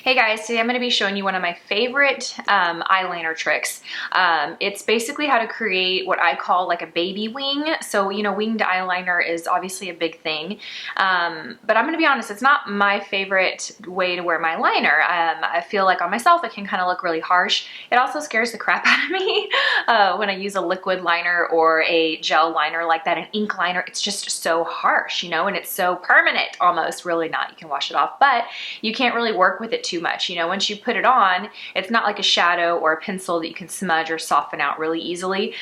Hey guys, today I'm going to be showing you one of my favorite eyeliner tricks. It's basically how to create what I call like a baby wing. So, you know, winged eyeliner is obviously a big thing. But I'm going to be honest, it's not my favorite way to wear my liner. I feel like on myself it can kind of look really harsh. It also scares the crap out of me when I use a liquid liner or a gel liner like that, an ink liner. It's just so harsh, you know, and it's so permanent almost. Really not. You can wash it off, but you can't really work with it too much. You know, once you put it on, it's not like a shadow or a pencil that you can smudge or soften out really easily.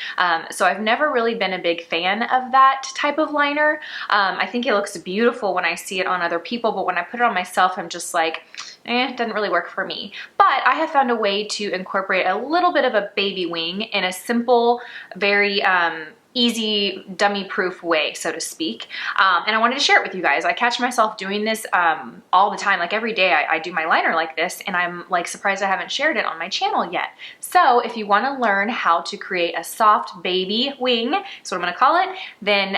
So I've never really been a big fan of that type of liner. I think it looks beautiful when I see it on other people, but when I put it on myself, I'm just like, it doesn't really work for me. But I have found a way to incorporate a little bit of a baby wing in a simple, very easy, dummy-proof way, so to speak. And I wanted to share it with you guys. I catch myself doing this all the time. Like every day I do my liner like this, and I'm like surprised I haven't shared it on my channel yet. So if you want to learn how to create a soft baby wing, that's what I'm going to call it, then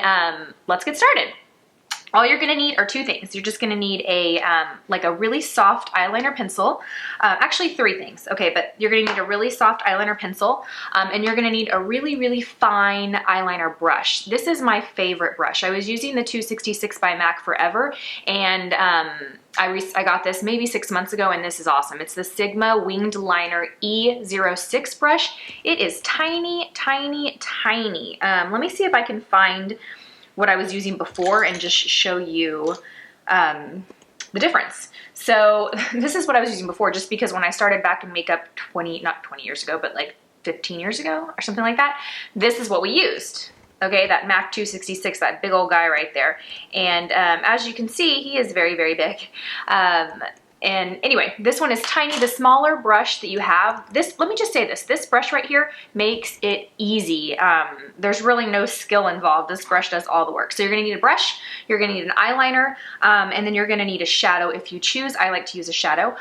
let's get started. All you're gonna need are two things. You're just gonna need a like a really soft eyeliner pencil. Actually three things, okay, but you're gonna need a really soft eyeliner pencil, and you're gonna need a really, really fine eyeliner brush. This is my favorite brush. I was using the 266 by MAC forever, and I got this maybe 6 months ago, and this is awesome. It's the Sigma Winged Liner E06 brush. It is tiny, tiny, tiny. Let me see if I can find what I was using before and just show you the difference. So this is what I was using before, just because when I started back in makeup not 20 years ago, but like 15 years ago or something like that, this is what we used. Okay, that MAC 266, that big old guy right there. And as you can see, he is very, very big. And anyway, this one is tiny. The smaller brush that you have, let me just say this brush right here makes it easy. There's really no skill involved. This brush does all the work. So you're gonna need a brush, you're gonna need an eyeliner, and then you're gonna need a shadow if you choose. I like to use a shadow.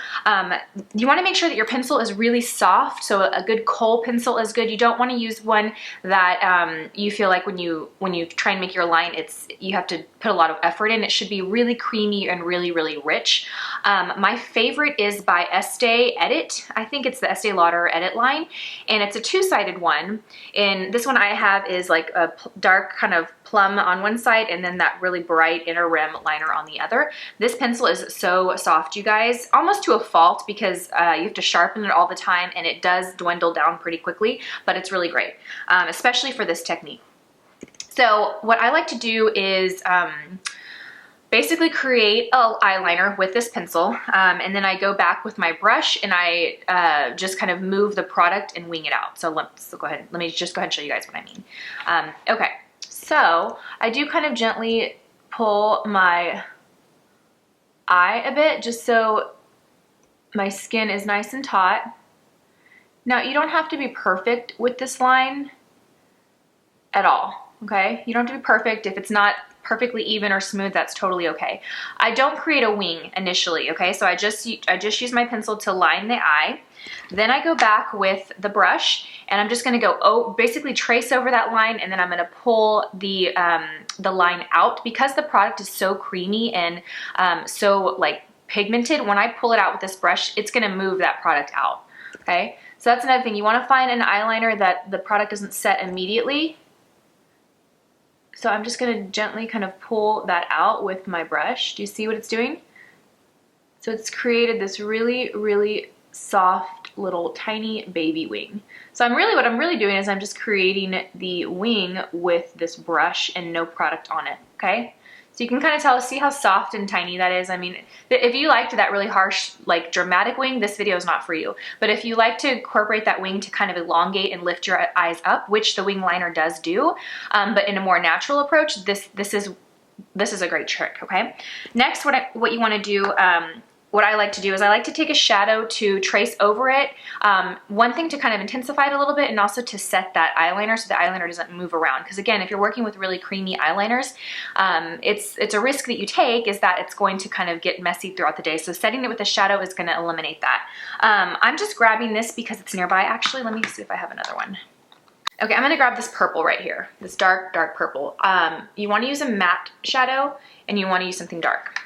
You wanna make sure that your pencil is really soft, so a good kohl pencil is good. You don't wanna use one that you feel like when you try and make your line, you have to put a lot of effort in. It should be really creamy and really, really rich. My favorite is by Estee Edit. I think it's the Estee Lauder Edit line, and it's a two-sided one. And this one I have is like a dark kind of plum on one side, and then that really bright inner rim liner on the other. This pencil is so soft, you guys, almost to a fault, because you have to sharpen it all the time, and it does dwindle down pretty quickly, but it's really great, especially for this technique. So what I like to do is basically create an eyeliner with this pencil, and then I go back with my brush and I just kind of move the product and wing it out. So let's go ahead. Let me just go ahead and show you guys what I mean. Okay, so I do kind of gently pull my eye a bit just so my skin is nice and taut. Now you don't have to be perfect with this line at all, okay? You don't have to be perfect. If it's not perfectly even or smooth, that's totally okay. I don't create a wing initially, okay? So I just use my pencil to line the eye. Then I go back with the brush, and I'm just gonna go, basically trace over that line, and then I'm gonna pull the line out. Because the product is so creamy and so like pigmented, when I pull it out with this brush, it's gonna move that product out, okay? So that's another thing. You wanna find an eyeliner that the product doesn't set immediately. So I'm just gonna gently kind of pull that out with my brush. Do you see what it's doing? So it's created this really, really soft little tiny baby wing. So what I'm really doing is I'm just creating the wing with this brush and no product on it, okay? So you can kind of see how soft and tiny that is. I mean, if you liked that really harsh, like dramatic wing, this video is not for you. But if you like to incorporate that wing to kind of elongate and lift your eyes up, which the wing liner does do, but in a more natural approach, this is a great trick, okay? Next, what you want to do, what I like to do is I like to take a shadow to trace over it. One thing to kind of intensify it a little bit, and also to set that eyeliner so the eyeliner doesn't move around. Because again, if you're working with really creamy eyeliners, it's a risk that you take, is that it's going to kind of get messy throughout the day. So setting it with a shadow is going to eliminate that. I'm just grabbing this because it's nearby. Actually, let me see if I have another one. Okay, I'm gonna grab this purple right here, this dark, dark purple. You wanna use a matte shadow, and you wanna use something dark.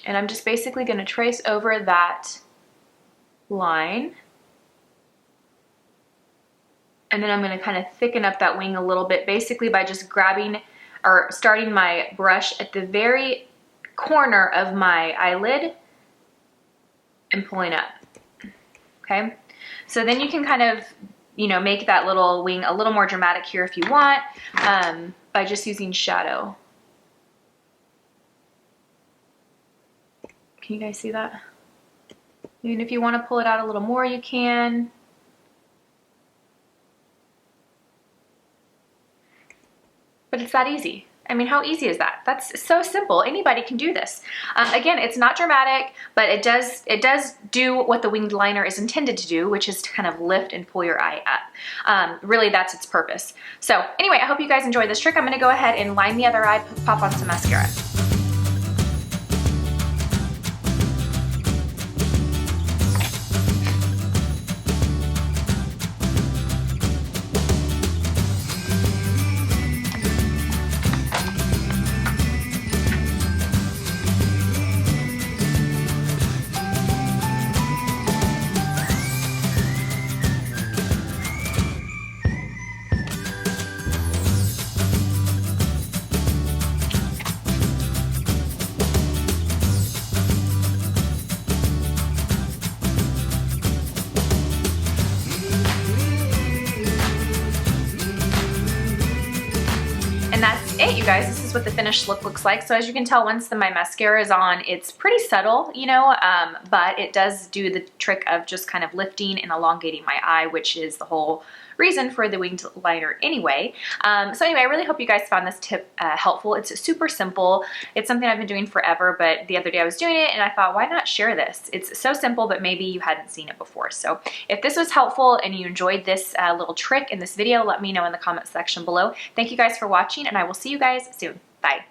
And I'm just basically gonna trace over that line. And then I'm gonna kind of thicken up that wing a little bit, basically by just grabbing or starting my brush at the very corner of my eyelid and pulling up, okay? So then you can kind of, you know, make that little wing a little more dramatic here if you want, by just using shadow. Can you guys see that? Even if you want to pull it out a little more, you can. But it's that easy. I mean, how easy is that? That's so simple. Anybody can do this. Again, it's not dramatic, but it does do what the winged liner is intended to do, which is to kind of lift and pull your eye up. Really, that's its purpose. So anyway, I hope you guys enjoyed this trick. I'm gonna go ahead and line the other eye, pop on some mascara. And that's it, you guys. This is what the finished look looks like. So as you can tell, once my mascara is on, it's pretty subtle, you know, but it does do the trick of just kind of lifting and elongating my eye, which is the whole reason for the winged liner anyway. So anyway, I really hope you guys found this tip helpful. It's super simple. It's something I've been doing forever, but the other day I was doing it and I thought, why not share this? It's so simple, but maybe you hadn't seen it before. So if this was helpful and you enjoyed this little trick in this video, let me know in the comment section below. Thank you guys for watching, and I will see you guys soon. Bye.